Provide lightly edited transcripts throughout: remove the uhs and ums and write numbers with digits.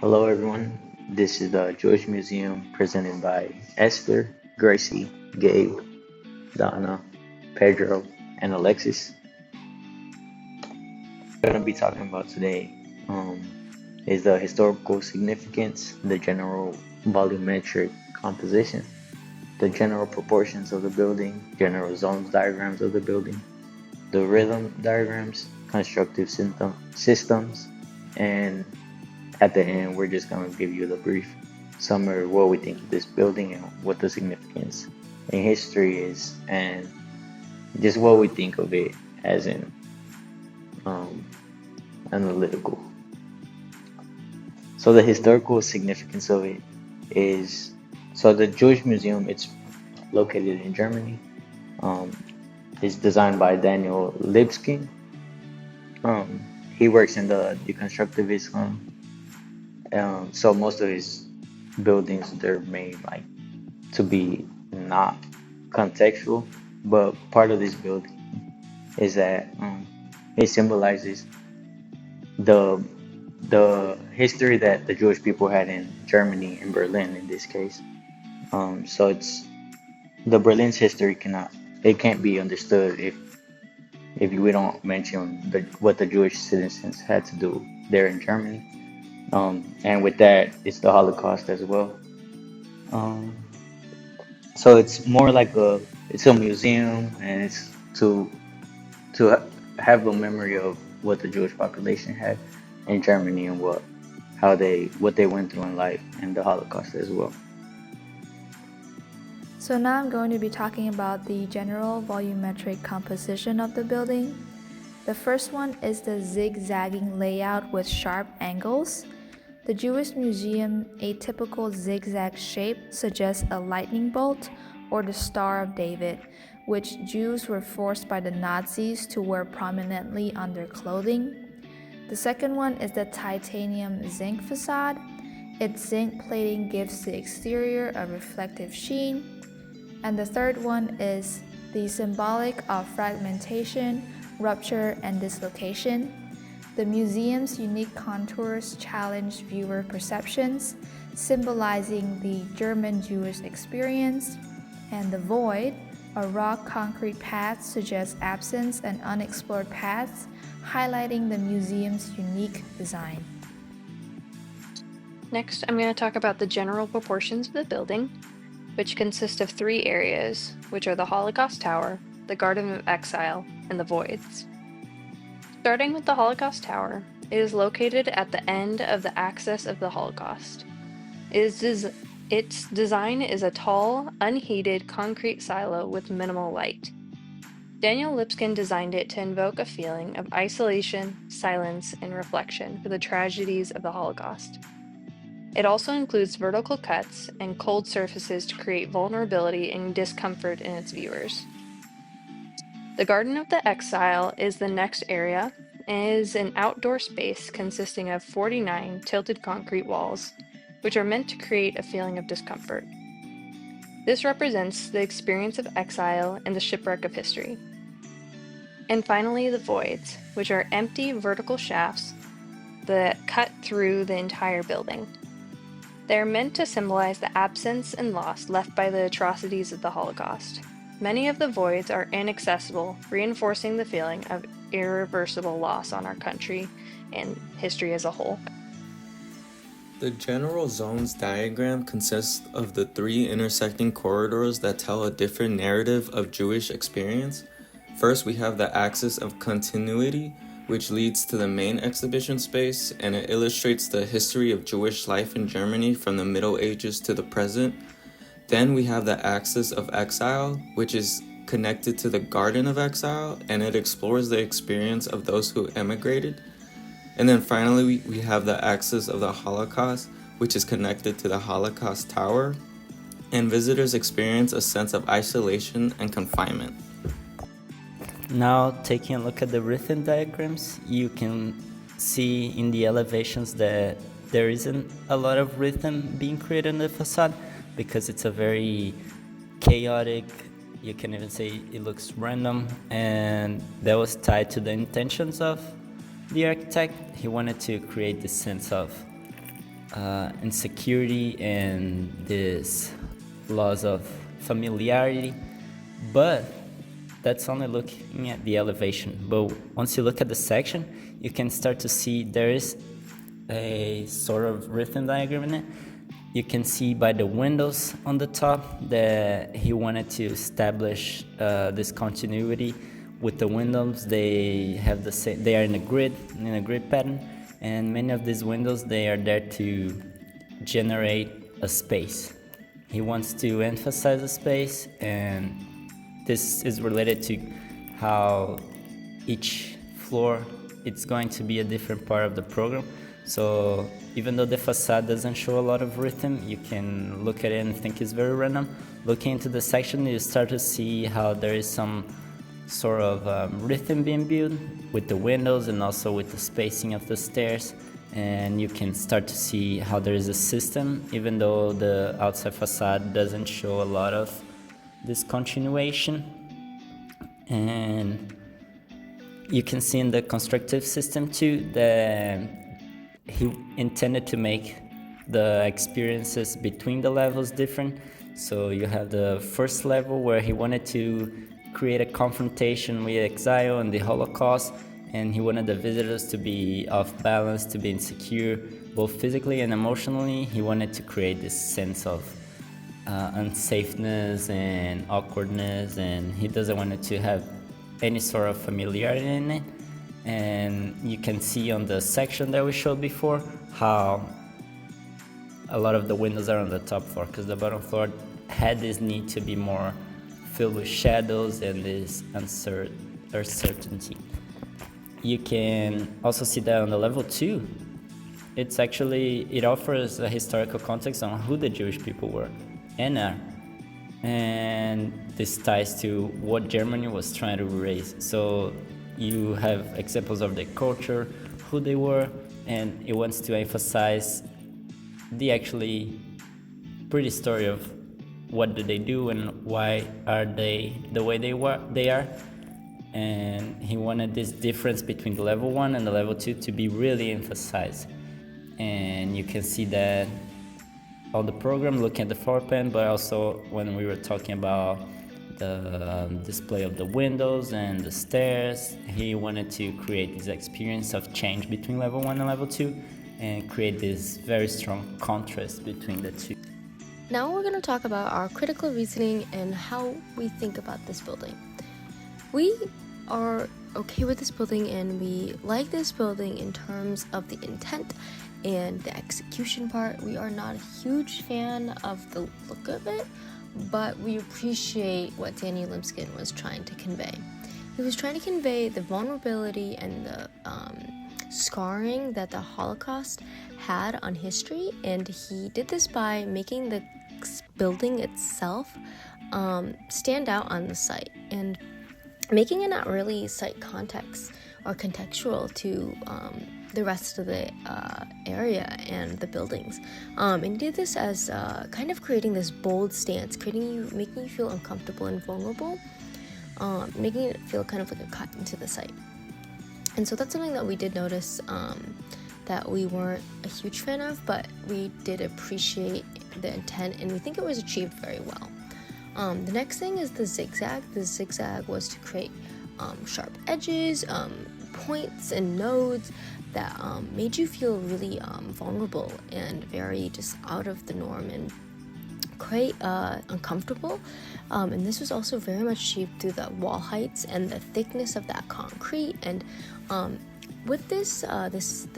Hello, everyone. This is the Jewish Museum presented by Esther, Gracie, Gabe, Danna, Pedro, and Alexis. We're going to be talking about today um, is the historical significance, the general volumetric composition, the general proportions of the building, general zones diagrams of the building, the rhythm diagrams, constructive systems, and at the end, we're just going to give you the brief summary of what we think of this building and what the significance in history is, and just what we think of it as in um, analytical. So the historical significance of it is the Jewish Museum. It's located in Germany. Um, it's designed by Daniel Lipskin. Um, he works in the deconstructivism. So most of his buildings they're made like to be not contextual, but part of this building is that it symbolizes the history that the Jewish people had in Germany and Berlin in this case. So it's the Berlin's history can't be understood if we don't mention what the Jewish citizens had to do there in Germany. And with that, it's the Holocaust as well. Um, so it's more like it's a museum, and it's to have a memory of what the Jewish population had in Germany and what they went through in life and the Holocaust as well. So now I'm going to be talking about the general volumetric composition of the building. The first one is the zigzagging layout with sharp angles. The Jewish Museum atypical zigzag shape suggests a lightning bolt or the Star of David, which Jews were forced by the Nazis to wear prominently on their clothing. The second one is the titanium zinc facade. Its zinc plating gives the exterior a reflective sheen. And the third one is the symbolic of fragmentation, rupture, and dislocation. The museum's unique contours challenge viewer perceptions, symbolizing the German Jewish experience. And the void, a raw concrete path, suggests absence and unexplored paths, highlighting the museum's unique design. Next, I'm going to talk about the general proportions of the building, which consist of three areas, which are the Holocaust Tower, the Garden of Exile, and the Voids. Starting with the Holocaust Tower, it is located at the end of the axis of the Holocaust. Its design is a tall, unheated concrete silo with minimal light. Daniel Lipskin designed it to invoke a feeling of isolation, silence, and reflection for the tragedies of the Holocaust. It also includes vertical cuts and cold surfaces to create vulnerability and discomfort in its viewers. The Garden of the Exile is the next area and is an outdoor space consisting of 49 tilted concrete walls, which are meant to create a feeling of discomfort. This represents the experience of exile and the shipwreck of history. And finally, the voids, which are empty vertical shafts that cut through the entire building. They are meant to symbolize the absence and loss left by the atrocities of the Holocaust. Many of the voids are inaccessible, reinforcing the feeling of irreversible loss on our country and history as a whole. The general zones diagram consists of the three intersecting corridors that tell a different narrative of Jewish experience. First, we have the axis of continuity, which leads to the main exhibition space, and it illustrates the history of Jewish life in Germany from the Middle Ages to the present. Then we have the axis of exile, which is connected to the Garden of Exile, and it explores the experience of those who emigrated. And then finally, we have the axis of the Holocaust, which is connected to the Holocaust Tower, and visitors experience a sense of isolation and confinement. Now, taking a look at the rhythm diagrams, you can see in the elevations that there isn't a lot of rhythm being created in the facade because it's a very chaotic, you can even say it looks random, and that was tied to the intentions of the architect. He wanted to create this sense of insecurity and this loss of familiarity. But that's only looking at the elevation. But once you look at the section, you can start to see there is a sort of rhythm diagram in it. You can see by the windows on the top that he wanted to establish this continuity with the windows. They have the same, they are in a grid pattern, and many of these windows, they are there to generate a space. He wants to emphasize a space, and this is related to how each floor, it's going to be a different part of the program. So even though the facade doesn't show a lot of rhythm, you can look at it and think it's very random. Looking into the section, you start to see how there is some sort of rhythm being built with the windows and also with the spacing of the stairs. And you can start to see how there is a system, even though the outside facade doesn't show a lot of this continuation. And you can see in the constructive system too that he intended to make the experiences between the levels different. So you have the first level where he wanted to create a confrontation with exile and the Holocaust, and he wanted the visitors to be off balance, to be insecure, both physically and emotionally. He wanted to create this sense of unsafeness and awkwardness, and he doesn't want it to have any sort of familiarity in it. And you can see on the section that we showed before how a lot of the windows are on the top floor, because the bottom floor had this need to be more filled with shadows and this uncertainty. You can also see that on the level 2. It offers a historical context on who the Jewish people were and are. And this ties to what Germany was trying to erase. So you have examples of their culture, who they were, and it wants to emphasize the actually pretty story of what do they do and why are they the way they are. And he wanted this difference between the level 1 and the level 2 to be really emphasized. And you can see that on the program, looking at the floor plan, but also when we were talking about the display of the windows and the stairs, he wanted to create this experience of change between level 1 and level 2 and create this very strong contrast between the two. Now we're going to talk about our critical reasoning and how we think about this building. We are okay with this building, and we like this building in terms of the intent and the execution part. We are not a huge fan of the look of it, but we appreciate what Daniel Libeskind was trying to convey. He was trying to convey the vulnerability and the scarring that the Holocaust had on history, and he did this by making the building itself stand out on the site and making it not really site context or contextual to the rest of the area and the buildings. And he did this as kind of creating this bold stance, making you feel uncomfortable and vulnerable, making it feel kind of like a cut into the site. And so that's something that we did notice that we weren't a huge fan of, but we did appreciate the intent, and we think it was achieved very well. The next thing is the zigzag. The zigzag was to create sharp edges, points and nodes that made you feel really vulnerable and very just out of the norm and quite uncomfortable. And this was also very much achieved through the wall heights and the thickness of that concrete. And with this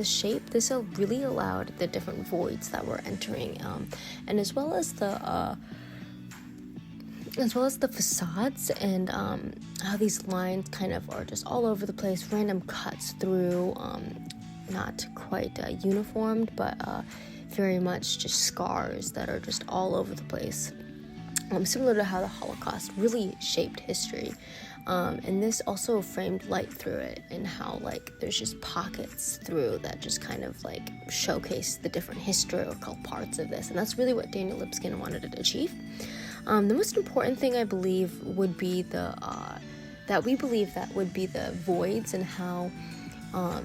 shape, this really allowed the different voids that were entering, and as well as the facades and how these lines kind of are just all over the place, random cuts through, not quite uniformed, but very much just scars that are just all over the place, similar to how the Holocaust really shaped history. And this also framed light through it, and how there's just pockets through that just kind of showcase the different historical parts of this, and that's really what Daniel Libeskind wanted to achieve. The most important thing I believe would be the voids, and how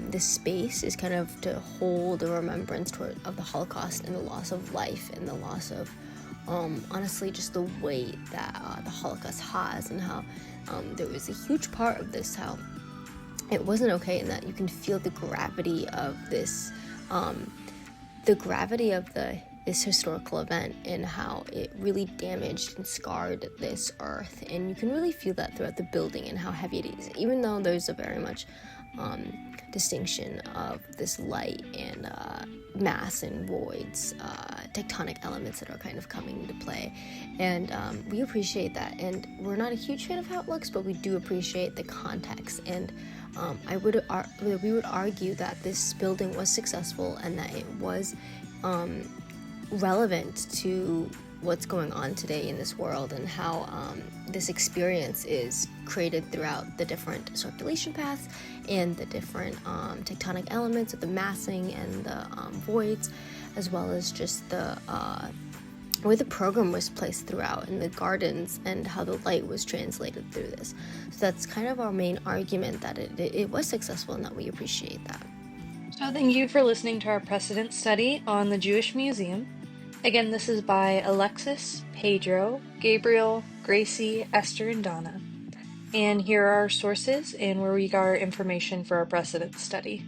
this space is kind of to hold a remembrance of the Holocaust and the loss of life and the loss of honestly just the weight that the Holocaust has, and how there was a huge part of this, how it wasn't okay, and that you can feel the gravity of this this historical event and how it really damaged and scarred this earth. And you can really feel that throughout the building and how heavy it is, even though there's a very much distinction of this light and mass and voids, tectonic elements that are kind of coming into play. And we appreciate that, and we're not a huge fan of how it looks, but we do appreciate the context. And we would argue that this building was successful and that it was relevant to what's going on today in this world, and how this experience is created throughout the different circulation paths and the different tectonic elements of the massing and the voids, as well as just the where the program was placed throughout in the gardens and how the light was translated through this. So that's kind of our main argument, that it was successful and that we appreciate that. So thank you for listening to our precedent study on the Jewish Museum. Again, this is by Alexis, Pedro, Gabriel, Gracie, Esther, and Danna. And here are our sources and where we got our information for our precedent study.